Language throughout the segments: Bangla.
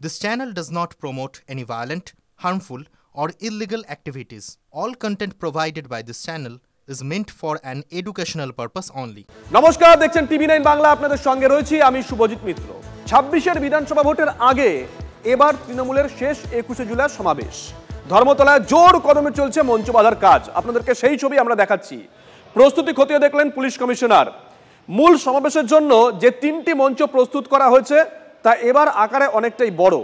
This channel does not promote any violent, harmful, or illegal activities. All content provided by this channel is meant for an educational purpose only. নমস্কার, দেখছেন টিভি9 বাংলা। আপনাদের সঙ্গে রয়েছি আমি শুভজিৎ মিত্র। 26-এর বিধানসভা ভোটের আগে এবার তৃণমূলের শেষ 21শে জুলাই সমাবেশ। ধর্মতলায় জোর কদমে চলছে মঞ্চ বাঁধার কাজ। আপনাদেরকে সেই ছবি আমরা দেখাচ্ছি। প্রস্তুতি খতিয়ে দেখলেন পুলিশ কমিশনার। মূল সমাবেশের জন্য যে 3টি মঞ্চ প্রস্তুত করা হয়েছে তা এবার আকারে অনেকটাই বড়।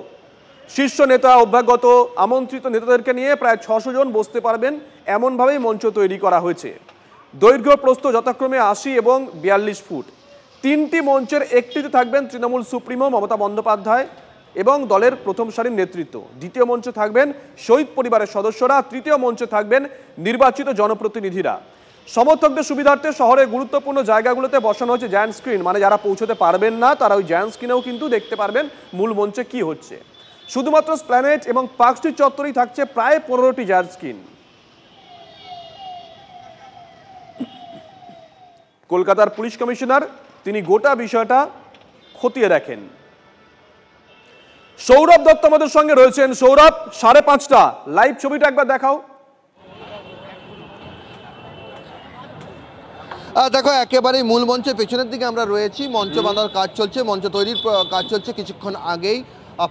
শীর্ষ নেতা, অভ্যাগত, আমন্ত্রিত নেতাদেরকে নিয়ে প্রায় 600 জন বসতে পারবেন এমনভাবেই মঞ্চ তৈরি করা হয়েছে। দৈর্ঘ্য প্রস্থ যথাক্রমে 80 এবং 42 ফুট। 3টি মঞ্চের একটিতে থাকবেন তৃণমূল সুপ্রিমো মমতা বন্দ্যোপাধ্যায় এবং দলের প্রথম সারির নেতৃত্ব। দ্বিতীয় মঞ্চে থাকবেন শহীদ পরিবারের সদস্যরা। তৃতীয় মঞ্চে থাকবেন নির্বাচিত জনপ্রতিনিধিরা। সমর্থকদের সুবিধার্থে শহরের গুরুত্বপূর্ণ জায়গাগুলোতে বসানো হচ্ছে জায়ান্ট স্ক্রিন, মানে যারা পৌঁছতে পারবেন না তারা ওই জায়ান্ট স্ক্রিনেও কিন্তু দেখতে পারবেন মূল মঞ্চে কি হচ্ছে। শুধুমাত্র স্প্ল্যানেড এবং পার্ক স্ট্রিট চত্বরেই থাকছে প্রায় 15টি জায়ান্ট স্ক্রিন। কলকাতার পুলিশ কমিশনার তিনি গোটা বিষয়টা খতিয়ে দেখেন। সৌরভ দত্ত আমাদের সঙ্গে রয়েছেন। সৌরভ, 5:30 লাইভ ছবিটা একবার দেখাও। দেখো, একেবারেই মূল মঞ্চের পেছনের দিকে আমরা রয়েছি। মঞ্চ বাঁধার কাজ চলছে, মঞ্চ তৈরির কাজ চলছে। কিছুক্ষণ আগেই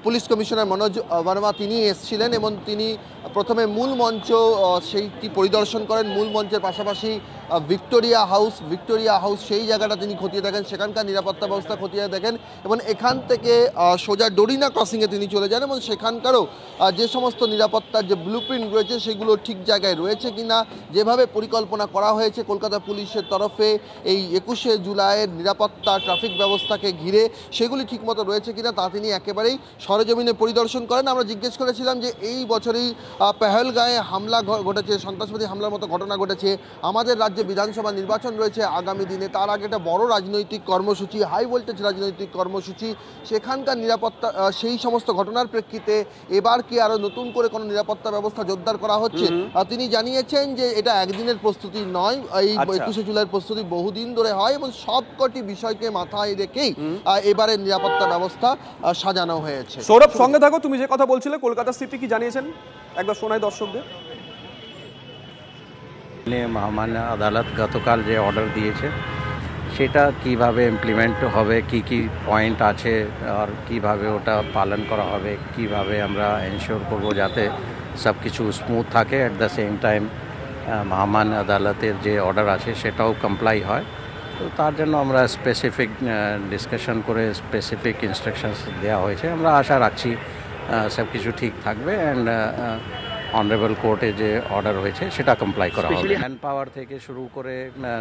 পুলিশ কমিশনার মনোজ বর্মা তিনি এসেছিলেন এবং তিনি প্রথমে মূল মঞ্চ সেইটি পরিদর্শন করেন। মূল মঞ্চের পাশাপাশি ভিক্টোরিয়া হাউস সেই জায়গাটা তিনি খতিয়ে দেখেন, সেখানকার নিরাপত্তা ব্যবস্থা খতিয়ে দেখেন এবং এখান থেকে সোজা ডোরিনা ক্রসিংয়ে তিনি চলে যান এবং সেখানকারও যে সমস্ত নিরাপত্তার যে ব্লুপ্রিন্ট রয়েছে সেগুলো ঠিক জায়গায় রয়েছে কিনা, যেভাবে পরিকল্পনা করা হয়েছে কলকাতা পুলিশের তরফে এই 21শে জুলাইয়ের নিরাপত্তা ট্রাফিক ব্যবস্থাকে ঘিরে, সেগুলি ঠিকমতো রয়েছে কিনা তা তিনি একেবারেই সরেজমিনে পরিদর্শন করেন। আমরা জিজ্ঞেস করেছিলাম যে এই বছরই পেহেলগাঁয়ে হামলা ঘটেছে, সন্ত্রাসবাদী হামলার মতো ঘটনা ঘটেছে, আমাদের রাজ্যে বিধানসভা নির্বাচন রয়েছে আগামী দিনে, তার আগে একটা বড় রাজনৈতিক কর্মসূচি, হাই ভোল্টেজ রাজনৈতিক কর্মসূচি, সেখানকার নিরাপত্তা, সেই সমস্ত ঘটনার প্রেক্ষিতে এবার কি আরও নতুন করে কোনো নিরাপত্তা ব্যবস্থা জোরদার করা হচ্ছে। তিনি জানিয়েছেন যে এটা একদিনের প্রস্তুতি নয়, এই 21শে জুলাইয়ের প্রস্তুতি বহুদিন ধরে হয় এবং সবকটি বিষয়কে মাথায় রেখেই এবারের নিরাপত্তা ব্যবস্থা সাজানো হয়েছে। সৌরভ, সঙ্গে থাকো। তুমি যে কথা বলছিলে কলকাতা সিপি কি জানিয়েছেন একবার শোনাই দর্শকদের। মহামান্য আদালত গতকাল যে অর্ডার দিয়েছে সেটা কিভাবে ইমপ্লিমেন্ট হবে, কি কি পয়েন্ট আছে আর কিভাবে ওটা পালন করা হবে, কিভাবে আমরা এনশিওর করব যাতে সব কিছু স্মুথ থাকে, অ্যাট দ্য সেম টাইম মহামান্য আদালতের যে অর্ডার আছে সেটাও কমপ্লাই হয়। তো তার জন্য আমরা স্পেসিফিক ডিসকাশন করে স্পেসিফিক ইনস্ট্রাকশনস দেওয়া হয়েছে। আমরা আশা রাখছি সব কিছু ঠিক থাকবে অ্যান্ড অনারেবল কোর্টে যে অর্ডার হয়েছে সেটা কমপ্লাই করা হবে। ম্যান পাওয়ার থেকে শুরু করে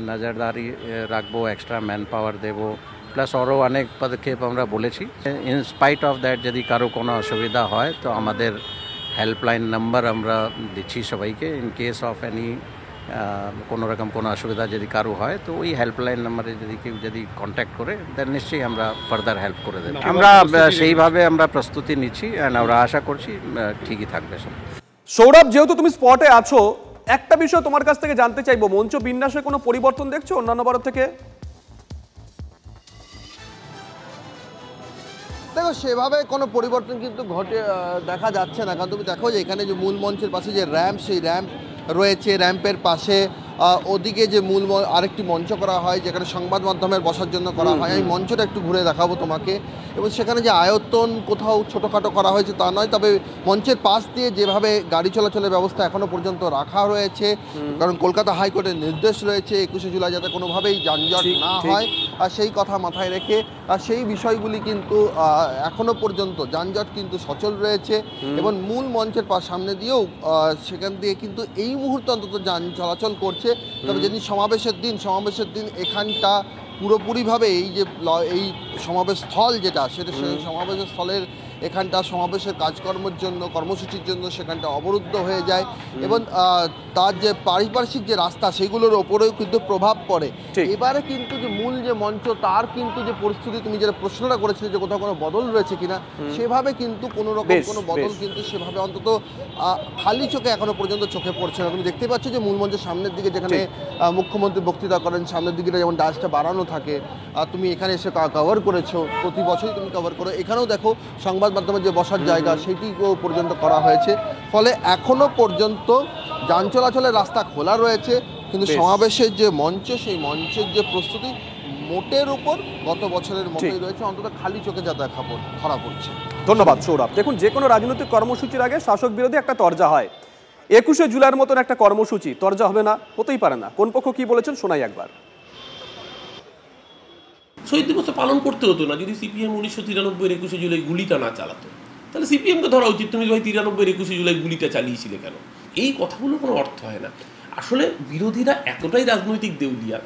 নজরদারি রাখবো, এক্সট্রা ম্যান পাওয়ার দেবো, প্লাস আরও অনেক পদক্ষেপ আমরা বলেছি। ইন স্পাইট অফ দ্যাট যদি কারো কোনো অসুবিধা হয় তো আমাদের হেল্পলাইন নাম্বার আমরা দিচ্ছি সবাইকে। ইন কেস অফ এনি কোনো রকম কোনো অসুবিধা যদি কারো হয় তো ওই হেল্পলাইন নাম্বারে যদি কেউ যদি কন্ট্যাক্ট করে দেন নিশ্চয়ই আমরা ফার্দার হেল্প করে দেব। আমরা সেইভাবে আমরা প্রস্তুতি নিচ্ছি অ্যান্ড আমরা আশা করছি ঠিকই থাকবে সব। সৌরভ, যেহেতু তুমি স্পটে আছো, একটা বিষয় তোমার কাছ থেকে জানতে চাইবো, মঞ্চ বিন্যাসে কোনো পরিবর্তন দেখছো অন্যান্য বার থেকে? দেখো, সেভাবে কোনো পরিবর্তন কিন্তু দেখা যাচ্ছে না, কারণ তুমি দেখো যে এখানে যে মূল মঞ্চের পাশে যে র্যাম্প, সেই র্যাম্প রয়েছে, র্যাম্পের পাশে ওদিকে যে মূল আরেকটি মঞ্চ করা হয় যেখানে সংবাদ মাধ্যমের বসার জন্য করা হয়। আমি মঞ্চটা একটু ঘুরে দেখাবো তোমাকে। এবং সেখানে যে আয়তন কোথাও ছোটোখাটো করা হয়েছে তা নয়, তবে মঞ্চের পাশ দিয়ে যেভাবে গাড়ি চলাচলের ব্যবস্থা এখনও পর্যন্ত রাখা রয়েছে, কারণ কলকাতা হাইকোর্টের নির্দেশ রয়েছে 21শে জুলাই যাতে কোনোভাবেই যানজট না হয়, আর সেই কথা মাথায় রেখে সেই বিষয়গুলি কিন্তু এখনও পর্যন্ত যানজট কিন্তু সচল রয়েছে এবং মূল মঞ্চের সামনে দিয়েও সেখান দিয়ে কিন্তু এই মুহূর্তে অন্তত যান চলাচল করছে। তবে যেদিন সমাবেশের দিন এখানটা পুরোপুরিভাবে এই সমাবেশ স্থল যেটা, সেটা সেই সমাবেশের স্থলের এখানটা সমাবেশের কাজকর্মের জন্য, কর্মসূচির জন্য সেখানটা অবরুদ্ধ হয়ে যায় এবং তার যে পারিপার্শ্বিক যে রাস্তা সেগুলোর ওপরেও কিন্তু প্রভাব পড়ে। এবারে কিন্তু যে মূল যে মঞ্চ তার কিন্তু যে পরিস্থিতি, তুমি যেটা প্রশ্নটা করেছিলে যে কোথাও কোনো বদল রয়েছে কিনা, সেভাবে কিন্তু কোনো রকম কোনো বদল কিন্তু সেভাবে অন্তত খালি চোখে এখনো পর্যন্ত চোখে পড়ছে না। তুমি দেখতে পাচ্ছ যে মূল মঞ্চের সামনের দিকে যেখানে মুখ্যমন্ত্রী বক্তৃতা করেন, সামনের দিকে যেমন ডাস্টটা বাড়ানো থাকে, তুমি এখানে এসে কভার করেছো, প্রতি বছরই তুমি কভার করো। এখানেও দেখো সংবাদ সংবাদ মাধ্যমের যে বসার জায়গা সেটিও পর্যন্ত করা হয়েছে। ফলে এখনো পর্যন্ত যান চলাচলের রাস্তা খোলা রয়েছে, কিন্তু সমাবেশের যে মঞ্চ সেই মঞ্চের যে প্রস্তুতি মোটের উপর গত বছরের মতোই রয়েছে, অন্তত খালি চোখে যা দেখা ধরা পড়ছে। ধন্যবাদ সৌরভ। দেখুন, যে কোনো রাজনৈতিক কর্মসূচির আগে শাসক বিরোধী একটা তরজা হয়। 21শে জুলাইয়ের মতন একটা কর্মসূচি তরজা হবে না, হতেই পারে না। কোন পক্ষ কি বলেছেন শোনাই একবার। শহীদ দিবস পালন করতে হতো না যদি সিপিএম 1993 21শে জুলাই গুলিটা না চালাতো। তাহলে সিপিএমকে ধরা উচিত, তুমি ভাই 93 21শে জুলাই গুলিটা চালিয়েছিলে কেন? এই কথাগুলো কোনো অর্থ হয় না। আসলে বিরোধীরা এতটাই রাজনৈতিক দেউলিয়া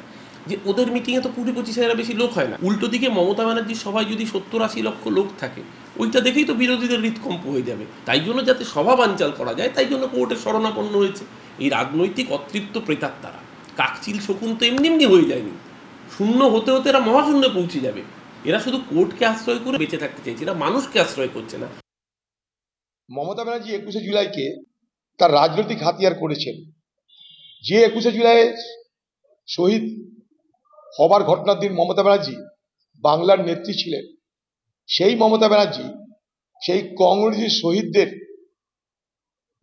যে ওদের মিটিংয়ে তো 20-25,000 বেশি লোক হয় না। উল্টো দিকে মমতা ব্যানার্জির সভায় যদি 70-80 লক্ষ লোক থাকে, ওইটা দেখেই তো বিরোধীদের হৃৎকম্প হয়ে যাবে। তাই জন্য যাতে সভা বানচাল করা যায়, তাই জন্য কোর্টের শরণাপন্ন হয়েছে এই রাজনৈতিক অতৃপ্ত প্রেতাত্মারা। কাকচিল শকুন তো এমনি এমনি হয়ে যায়নি, শূন্য হতে হতে এরা মহাশূন্যে পৌঁছে যাবে। এরা শুধু কোর্টকে আশ্রয় করে বেঁচে থাকতে চাইছে, এরা মানুষকে আশ্রয় করছে না। মমতা ব্যানার্জি 21শে জুলাইকে তার রাজনৈতিক হাতিয়ার করেছেন। যে 21শে জুলাই শহীদ হবার ঘটনার দিন মমতা ব্যানার্জি বাংলার নেত্রী ছিলেন, সেই মমতা ব্যানার্জি সেই কংগ্রেসের শহীদদের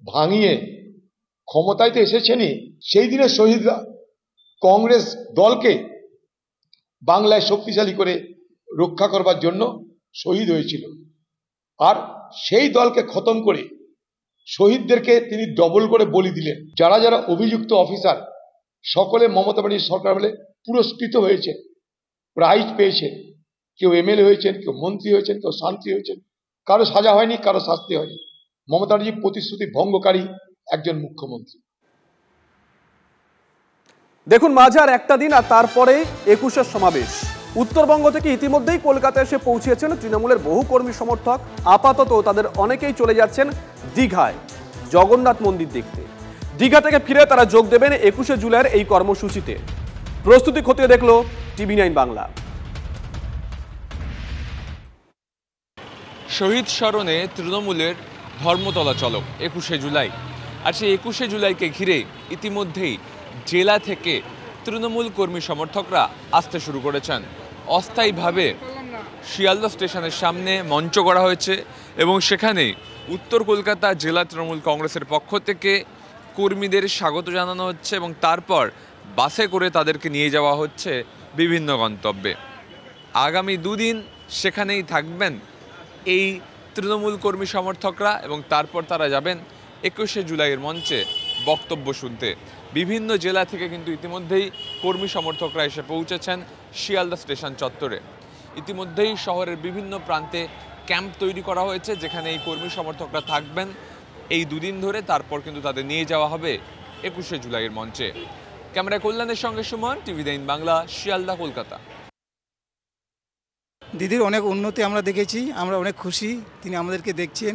ভাঙিয়ে ক্ষমতায় তো এসেছেনই। সেই দিনের শহীদরা কংগ্রেস দলকে বাংলায় শক্তিশালী করে রক্ষা করবার জন্য শহীদ হয়েছিল, আর সেই দলকে খতম করে শহীদদেরকে তিনি ডবল করে বলি দিলেন। যারা যারা অভিযুক্ত অফিসার সকলে মমতা ব্যানার্জি সরকার বলে পুরস্কৃত হয়েছে, প্রাইজ পেয়েছেন। কেউ এমএলএ হয়েছেন, কেউ মন্ত্রী হয়েছেন, কেউ শান্তি হয়েছেন। কারো সাজা হয়নি, কারো শাস্তি হয়নি। মমতা ব্যানার্জি প্রতিশ্রুতি ভঙ্গকারী একজন মুখ্যমন্ত্রী। দেখুন, মাঝে আর একটা দিন, আর তারপরেই 21শে সমাবেশ। উত্তরবঙ্গ থেকে ইতিমধ্যেই কলকাতায় এসে পৌঁছেছেন তৃণমূলের বহু কর্মী সমর্থক। আপাতত তাদের অনেকেই চলে যাচ্ছেন দীঘায় জগন্নাথ মন্দির দেখতে। দীঘা থেকে ফিরে তারা যোগ দেবেন 21শে জুলাইয়ের এই কর্মসূচিতে। প্রস্তুতি খতিয়ে দেখলো TV9 বাংলা। শহীদ স্মরণে তৃণমূলের ধর্মতলা চলক 21শে জুলাই। আর সেই 21শে জুলাইকে ঘিরে ইতিমধ্যেই জেলা থেকে তৃণমূল কর্মী সমর্থকরা আসতে শুরু করেছেন। অস্থায়ীভাবে শিয়ালদা স্টেশনের সামনে মঞ্চ করা হয়েছে এবং সেখানে উত্তর কলকাতা জেলা তৃণমূল কংগ্রেসের পক্ষ থেকে কর্মীদের স্বাগত জানানো হচ্ছে এবং তারপর বাসে করে তাদেরকে নিয়ে যাওয়া হচ্ছে বিভিন্ন গন্তব্যে। আগামী দুদিন সেখানেই থাকবেন এই তৃণমূল কর্মী সমর্থকরা এবং তারপর তারা যাবেন 21শে জুলাইয়ের মঞ্চে বক্তব্য শুনতে। বিভিন্ন জেলা থেকে কিন্তু ইতিমধ্যেই কর্মী সমর্থকরা এসে পৌঁছেছেন শিয়ালদা স্টেশন চত্বরে। ইতিমধ্যেই শহরের বিভিন্ন প্রান্তে ক্যাম্প তৈরি করা হয়েছে যেখানে এই কর্মী সমর্থকরা থাকবেন এই দুদিন ধরে। তারপর কিন্তু তাদের নিয়ে যাওয়া হবে 21শে জুলাইয়ের মঞ্চে। ক্যামেরা কল্যাণের সঙ্গে সুমন, TV9 বাংলা, শিয়ালদা, কলকাতা। দিদির অনেক উন্নতি আমরা দেখেছি, আমরা অনেক খুশি তিনি আমাদেরকে দেখছেন,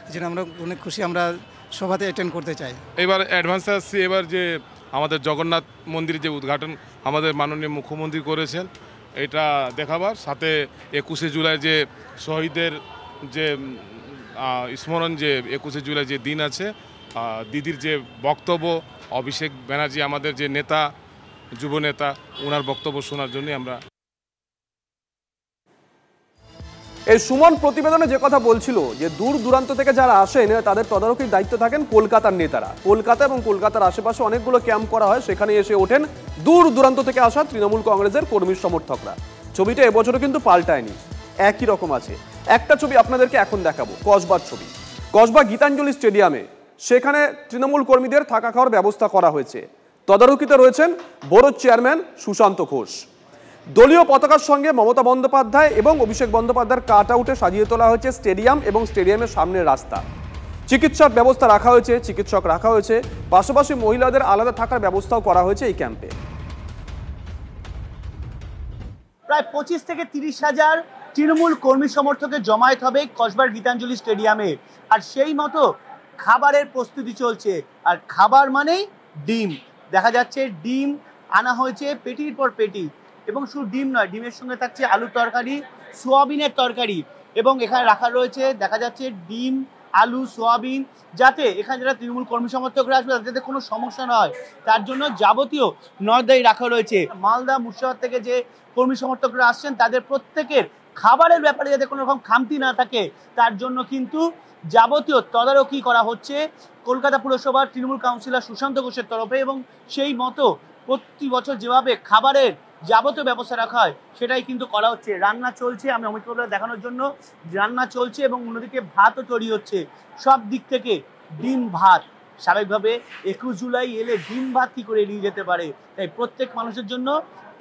এই জন্য আমরা অনেক খুশি। আমরা সভাতে অ্যাটেন্ড করতে চাই। এবার অ্যাডভান্সে আসছি, এবার যে আমাদের জগন্নাথ মন্দিরের যে উদ্ঘাটন আমাদের মাননীয় মুখ্যমন্ত্রী করেছেন এটা দেখাবার সাথে 21শে জুলাই যে শহীদের যে স্মরণ, যে 21শে জুলাই যে দিন আছে, দিদির যে বক্তব্য, অভিষেক ব্যানার্জি আমাদের যে নেতা, যুব নেতা, ওনার বক্তব্য শোনার জন্যই আমরা। এই সুমন প্রতিবেদনে যে কথা বলছিল যে দূর দূরান্ত থেকে যারা আসেন তাদের তদারকির দায়িত্ব থাকেন কলকাতার নেতারা। কলকাতা এবং কলকাতার আশেপাশে অনেকগুলো ক্যাম্প করা হয়, সেখানে এসে ওঠেন দূর দূরান্ত থেকে আসা তৃণমূল কংগ্রেসের কর্মী সমর্থকরা। ছবিটা এবছরও কিন্তু পাল্টায়নি, একই রকম আছে। একটা ছবি আপনাদেরকে এখন দেখাবো, কসবার ছবি। কসবা গীতাঞ্জলি স্টেডিয়ামে সেখানে তৃণমূল কর্মীদের থাকা খাওয়ার ব্যবস্থা করা হয়েছে। তদারকিতে রয়েছেন বোর্ড চেয়ারম্যান সুশান্ত ঘোষ। দলীয় পতাকার সঙ্গে মমতা বন্দ্যোপাধ্যায় এবং অভিষেক বন্দ্যোপাধ্যায়ের কাট আউটে সাজিয়ে তোলা হয়েছে স্টেডিয়াম এবং স্টেডিয়ামের সামনের রাস্তা। চিকিৎসার ব্যবস্থা রাখা হয়েছে, চিকিৎসক রাখা হয়েছে, পাশাপাশি মহিলাদের আলাদা থাকার ব্যবস্থাও করা হয়েছে এই ক্যাম্পে। প্রায় 25 থেকে 30 হাজার তৃণমূল কর্মী সমর্থকের জমায়েত হবে কসবার গীতাঞ্জলি স্টেডিয়ামে। আর সেই মতো খাবারের প্রস্তুতি চলছে, আর খাবার মানেই ডিম। দেখা যাচ্ছে ডিম আনা হয়েছে পেটির পর পেটি, এবং শুধু ডিম নয়, ডিমের সঙ্গে থাকছে আলুর তরকারি, সোয়াবিনের তরকারি, এবং এখানে রাখা রয়েছে দেখা যাচ্ছে ডিম, আলু, সোয়াবিন, যাতে এখানে যারা তৃণমূল কর্মী সমর্থকরা আসবে যাতে কোনো সমস্যা না হয় তার জন্য যাবতীয় নজরদারি রাখা রয়েছে। মালদা, মুর্শিদাবাদ থেকে যে কর্মী সমর্থকরা আসছেন তাদের প্রত্যেকের খাবারের ব্যাপারে যাতে কোনো রকম খামতি না থাকে তার জন্য কিন্তু যাবতীয় তদারকি করা হচ্ছে কলকাতা পুরসভার তৃণমূল কাউন্সিলর সুশান্ত ঘোষের তরফে, এবং সেই মতো প্রতি বছর যেভাবে খাবারের যাবতীয় ব্যবস্থা রাখা হয় সেটাই কিন্তু করা হচ্ছে। রান্না চলছে, আমি অমিত বলে দেখানোর জন্য রান্না চলছে, এবং অন্যদিকে ভাতও তৈরি হচ্ছে। সব দিক থেকে ডিম ভাত, স্বাভাবিকভাবে 21 জুলাই এলে ডিম ভাত কি করে এড়িয়ে যেতে পারে, তাই প্রত্যেক মানুষের জন্য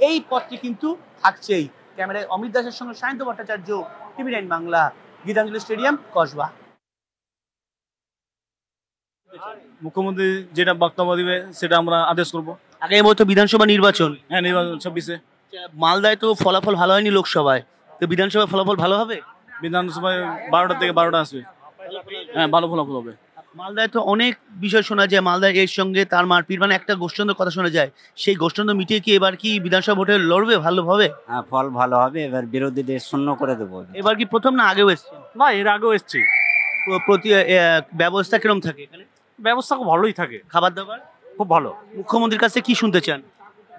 এই পথটি কিন্তু থাকছেই। ক্যামেরায় অমিত দাসের সঙ্গে সায়ন্ত ভট্টাচার্য, TV9 বাংলা, গীতাঞ্জলি স্টেডিয়াম, কসবা। মুখ্যমন্ত্রী যেটা বক্তব্য দিবে সেটা আমরা আদেশ করব। আগামী বছর বিধানসভা নির্বাচন, হ্যাঁ নির্বাচন 26-এ। মালদায় তো ফলাফল ভালো হয়নি লোকসভায়, তো বিধানসভায় ফলাফল ভালো হবে? বিধানসভায় 12টা থেকে 12টা আসবে, হ্যাঁ ভালো ফলাফল হবে। মালদায় তো অনেক বিষয় শোনা যায়, মালদায় এর সঙ্গে তার মারপিট, মানে একটা গোষ্ঠীদ্বন্দ্বের কথা শোনা যায়, সেই গোষ্ঠীদ্বন্দ্ব মিটিয়ে কি এবার কি বিধানসভা ভোটে লড়বে ভালোভাবে? হ্যাঁ ফল ভালো হবে, এবার বিরোধীদের শূন্য করে দেবো। এবার কি প্রথম না আগেও এসছে? না এর আগেও এসছি। প্রতি ব্যবস্থা কিরকম থাকে এখানে? ব্যবস্থা খুব ভালোই থাকে, খাবার দাবার খুব ভালো। মুখ্যমন্ত্রীর কাছে কি শুনতে চান?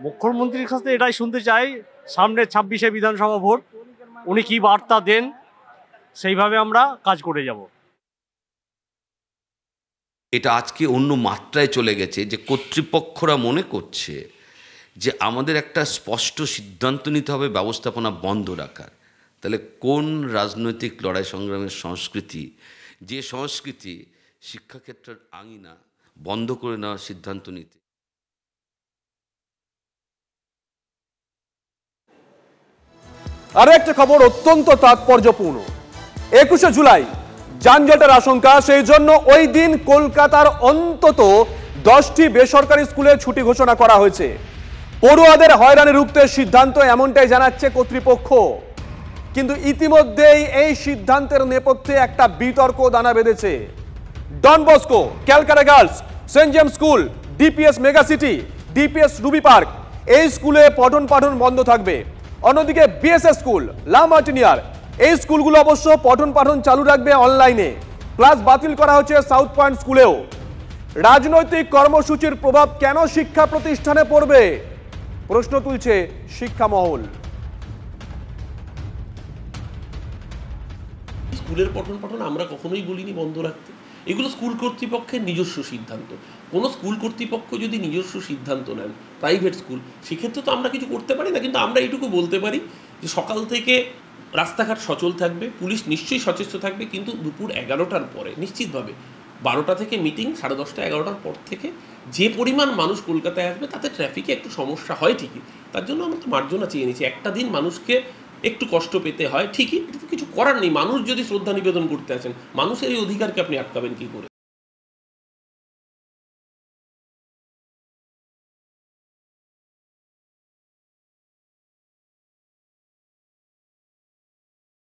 মুখ্যমন্ত্রীর কাছে এটাই শুনতে চাই, সামনে 26-এ বিধানসভা ভোট, উনি কি বার্তা দেন সেইভাবে আমরা কাজ করে যাব। এটা আজকে অন্য মাত্রায় চলে গেছে, যে কর্তৃপক্ষরা মনে করছে যে আমাদের একটা স্পষ্ট সিদ্ধান্ত নিতে হবে ব্যবস্থাপনা বন্ধ রাখার। তাহলে কোন রাজনৈতিক লড়াই সংগ্রামের সংস্কৃতি, যে সংস্কৃতি শিক্ষাক্ষেত্রের আঙিনা বন্ধ করে নেওয়ার সিদ্ধান্ত নিতে। আরো একটা খবর অত্যন্ত তাৎপর্যপূর্ণ। 21শে জুলাই যানজটের আশঙ্কা, সেই জন্য ওই দিন কলকাতার অন্তত 10টি বেসরকারি স্কুলে ছুটি ঘোষণা করা হয়েছে। পড়ুয়াদের হয়রানি রুখতে সিদ্ধান্ত, এমনটাই জানাচ্ছে কর্তৃপক্ষ। কিন্তু ইতিমধ্যেই এই সিদ্ধান্তের নেপথ্যে একটা বিতর্ক দানা বেঁধেছে। Don Bosco, Calcutta girls, saint James school, DPS megacity, DPS Ruby park, এই স্কুলে পঠন পাঠন বন্ধ থাকবে। অন্যদিকে বিএসএস স্কুল, লা মার্টিনিয়ার, এই স্কুলগুলো অবশ্য পঠন পাঠন চালু রাখবে অনলাইনে। ক্লাস বাতিল করা হচ্ছে সাউথ পয়েন্ট স্কুলেও। রাজনৈতিক কর্মসূচির প্রভাব কেন শিক্ষা প্রতিষ্ঠানে পড়বে, প্রশ্ন তুলছে শিক্ষা মহল। স্কুলের পঠন পাঠন আমরা কখনোই বলিনি বন্ধ রাখতে, এগুলো স্কুল কর্তৃপক্ষের নিজস্ব সিদ্ধান্ত। কোনো স্কুল কর্তৃপক্ষ যদি নিজস্ব সিদ্ধান্ত নেন, প্রাইভেট স্কুল, সেক্ষেত্রে তো আমরা কিছু করতে পারি না। কিন্তু আমরা এইটুকু বলতে পারি যে সকাল থেকে রাস্তাঘাট সচল থাকবে, পুলিশ নিশ্চয়ই সচেষ্ট থাকবে, কিন্তু দুপুর 11টার পরে নিশ্চিতভাবে 12টা থেকে মিটিং, 10:30 11টার পর থেকে যে পরিমাণ মানুষ কলকাতায় আসবে তাতে ট্রাফিকে একটু সমস্যা হয় ঠিকই। তার জন্য আমরা তো মার্জনা চেয়ে নিচ্ছি। একটা দিন মানুষকে একটু কষ্ট পেতে হয় ঠিকই, এটা তো কিছু করার নেই। মানুষ যদি শ্রদ্ধা নিবেদন করতে আসেন, মানুষের এই অধিকারকে আপনি আটকাবেন কি করে?